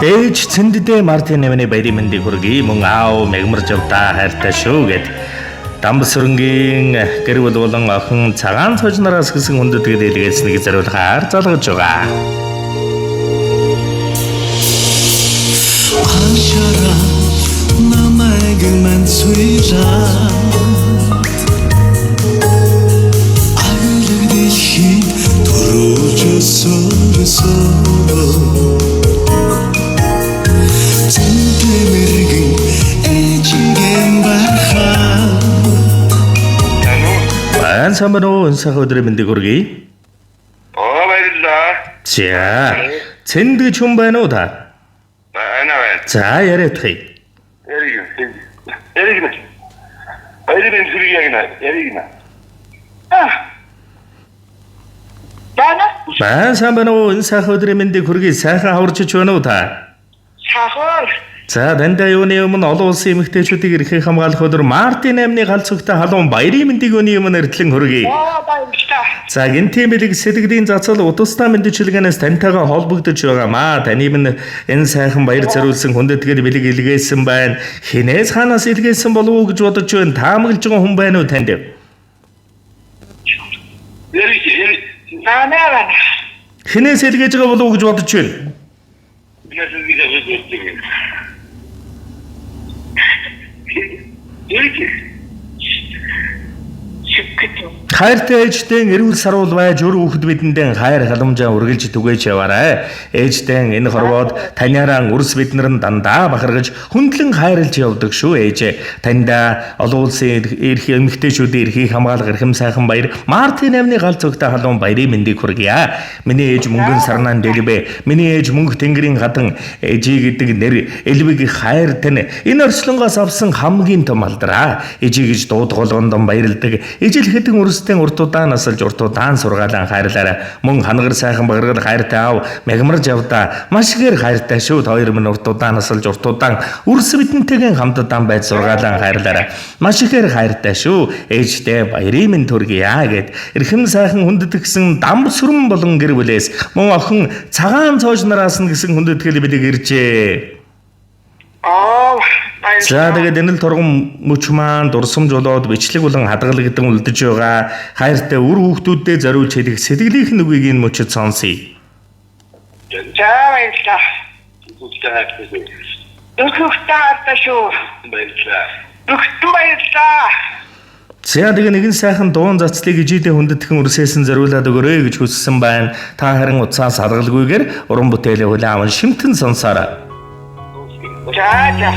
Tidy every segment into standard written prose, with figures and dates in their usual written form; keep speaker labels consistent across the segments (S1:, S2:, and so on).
S1: Ээж цэнддээ Мартин нэмний баярын мэндийг хүргэе. Мөн аав мегмар жавтаа хайртай шүү гэд. Дамбсүрэнгийн гэр бүл болон охин цагаан цожнараас гисэн хүндэтгэл илгээснийг зориулахаар залгаж байгаа.
S2: Аншара намайг мансуйра Аглагдэлхий төрөөжсөрсө Цэнтэмэргэн эжигэм бахаа
S1: Баян самбано өнсөх өдрийн мэндийг хүргэе.
S3: Баярлалаа.
S1: За, цэндэж хүн байна уу та?
S3: Байна.
S1: За, яриад хий.
S3: Яригна. Баярын сүргийгна. Яригна.
S4: Бана?
S1: Баян самбано өнсөх өдрийн мэндийг хүргэе. Сайхан хаварчиж байна уу та?
S4: Сахар.
S1: За, дандаа юуны өмнө олон улсын эмэгтэйчүүдийг эрхийг хамгаалах өдөр Мартин 8-ны галзугтай халуун баярын мэндийг өний өмнө эртлэн хүргэе.
S4: Баярлалаа.
S1: За, гинтийн бэлэг сэтгэлийн зацал утастай мэдчилгээнээс танитайгаа холбогдож байгаамаа. Таны минь энэ сайхан баяр зориулсан хүндэтгэл бэлэг илгээсэн байна. Хинээс хаанаас илгээсэн болов уу гэж бодож байна. Таамаглаж байгаа хүн байна уу танд?
S4: Нанаа.
S1: Хинээс илгээж байгаа болов уу гэж бодож байна. Хайртай ээжтэй эрүүл саруул байж өр хүүхэд бидэндээ хайр халамжаа үргэлж түгээж яваарай. Ээжтэй энэ хорвоод таниараа үрс биднэр нь дандаа бахаргаж хүндлэн хайрлж явдаг шүү ээжээ. Таньда олон улсын эрх эмэгтэйчүүдийн эрхийг хамгаалах эрхэм сайхан баяр Мартин 8-ны галзугтай халуун баярын мэндийг хүргье. Миний ээж мөнгөн сарнаан дэлбэ. Миний ээж мөнгө тэнгэрийн гадан ээжи гэдэг нэр элбэг хайр тань энэ орчлонгоос авсан хамгийн том алдраа. Ээжи гэж дуудголгонд баярладаг. Ижил хэдэн үрстэй уртудаа насалж уртудаан сургаалan хайрлаарай. Мөн ханагар сайхан багаргал хайртай аав мегмарж явдаа маш ихээр хайртай шүү. Хоёр минь уртудаа насалж уртудаан үрс бидэнтэйгэн хамтдаан байж сургаалan хайрлаарай. Маш ихээр хайртай шүү. Ээжтэй баярын минь төргийа гэд эрхэм сайхан хүндэтгсэн дамбсүрэн болон гэр бүлээс мөн охин цагаан цоож нараас нь гисэн хүндэтгэл бэлэг иржээ. За тэгээд энэ л турган мөч маань дурсамж болоод бичлэг болон хадгалаг гэдэг үлдэж байгаа хайртай үр хүүхдүүдэд зориулж хэлэх сэтгэлийнх нь үгийг энэ мөчөд сонсъё.
S4: Баярлалаа. Баярлалаа.
S1: За тэгээд нэгэн сайхан дуун зацлыг ижидээ хүндэтгэн үрсээсэн зориулаад өгөрэй гэж хүссэн байна. Та харин уцаас хадгалгүйгээр уран бүтээлээ хүлээн аван шимтэн сонсоорой.
S4: За.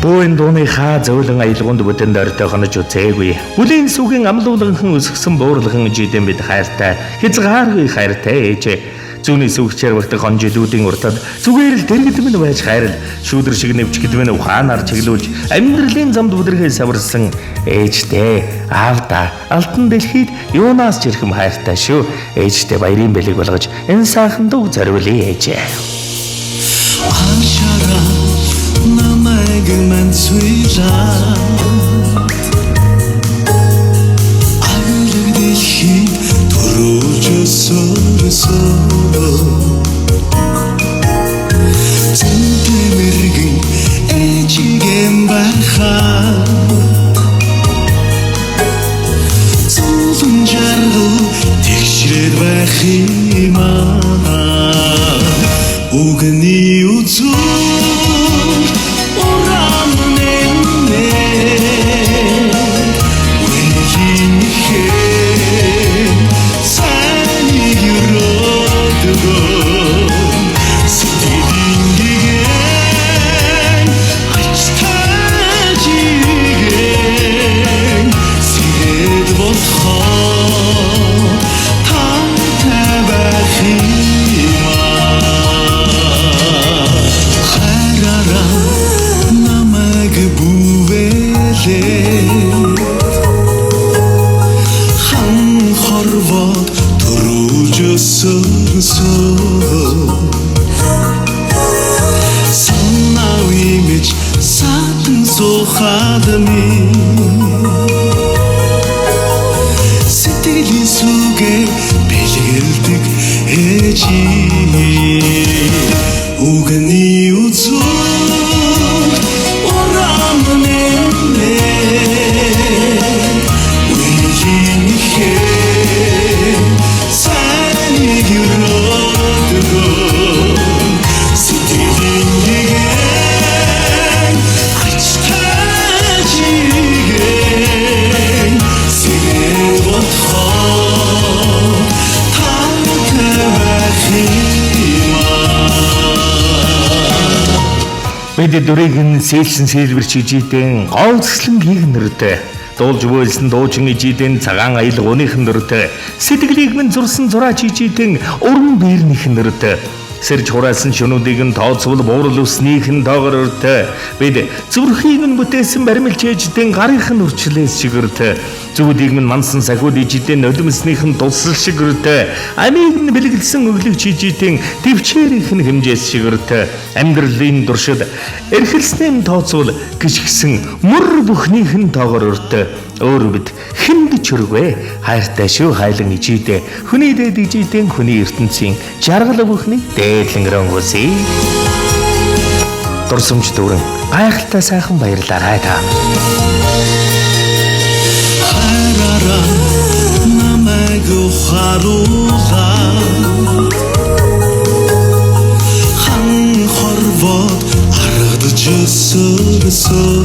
S1: Бүүн дууныхаа зөвлөн аялгаунд бүтэнд ойртой хонож үзээгүй. Бүлийн сүгийн амлууланхан өсгсөн буурлахын ижидэн бид хайртай. Хязгааргүй хайртай ээжээ. Зүүнний сүгчээр багтах он жилүүдийн уртад зүгээр л дэргэд минь байж хайрал. Шүүдэр шиг нэвч гэдэг минь ухаанаар чиглүүлж амьдралын замд бүдэрхээ саварсан ээжтэй. Аавда алтан дэлхийд юунаас ч ирхэм хайртай шүү. Ээжтэй баярын бэлэг болгож энэ сайхан дуу зориулъя ээжээ.
S2: Аншара намайг мансуйра Аглагдэлхий төрөөжсөрсө Цэнтэмэргэн эжигэм бахаа Зулун жаргал тэгшрээд байх юмаа Угний үзүүр урам нэмнэ Үеийн ихэн сайныг өрөөдгөө Сэтгэлийн гигэн ачтаж игэн Сирэд болохоо тантай байх Санаа имэж садан сухадми Сэтгэлийн сүгэ бэлгэлдэг ээжи Үгний үзүүр урамнэнэ Үеийн ихээ сайныг өрөөдгөө Сэтгэлийн нэгэн ачтаж игэн Сэрээ бодхоо тантай байх
S1: Бид дүрийг нь сээлсэн сэлбэрч ижидэн говцлон хийгнэртэй дуулж буйлсан дуучин ижидэн цагаан аялга уныхын нэртэй сэтгэлийг минь зурсан зураач ижидэн уран биернийхэн нэртэй сэрж хураасан шөнүүдийг нь тооцвол буурал үснийхэн тоогоор өртөө бид зүрхийг нь бүтээсэн баримлч ээждэн гарынхын үрчлээс шигэртэ зүудийг нь мансан сахиуд ижидэн нулимснийхэн тулсал шигэртэ амийг нь бэлгэлсэн өглөгч ижидэн төвчээрийнх нь хэмжээс шигэртэ амьдралын туршид эрхэлснэм тооцвол гიშгсэн мөр бүхнийхэн тоогоор өртөө өөр бид хиндэж өргвэ хайртай шүү хайлан ижидэ хүний дээд ижидэн хүний ертөнцийн жаргал бүхний дээдлэн рөнгөсэй дурсамж дүүрэн гайхалтай сайхан баярлаарай та
S2: хайраараа намайг харуулаа хан хорвоод аргадж өсөөрсөө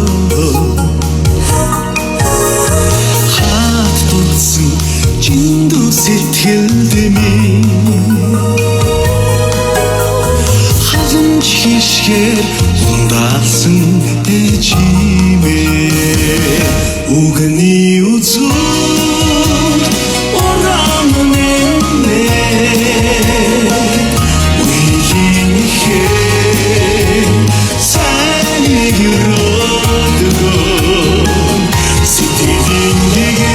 S2: Чиндүү сэтгэлдэмий Хазанч хишгээр ундаалсан эжимээ Үгний үзүүр урамнэнэ Үеийн ихээ сайныг өрөөдгөө Сэтгэлийн нэгэн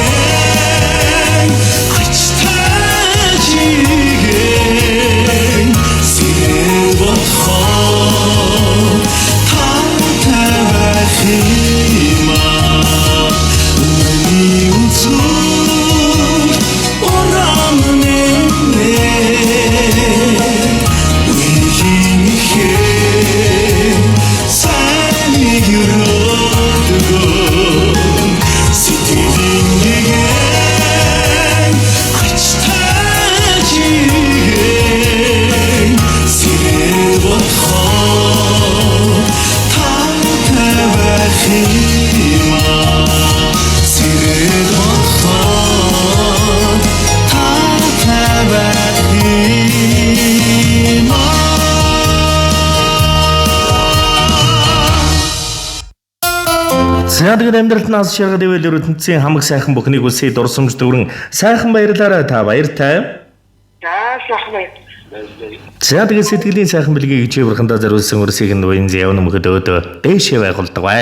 S1: Сядаг амьдралд нас шаргад ивэл ертөнцийн хамаг сайхан бүхнийг үсээ дурсамж дүүрэн сайхан баярлаарай та баяртай.
S4: За сайхан байна.
S1: Сядаг сэтгэлийн сайхан бэлгийг ичээ бурхандаа зориулсан өрсийг нь буян явна мөхөд өөдөө дэшээ байгуулдаг бай.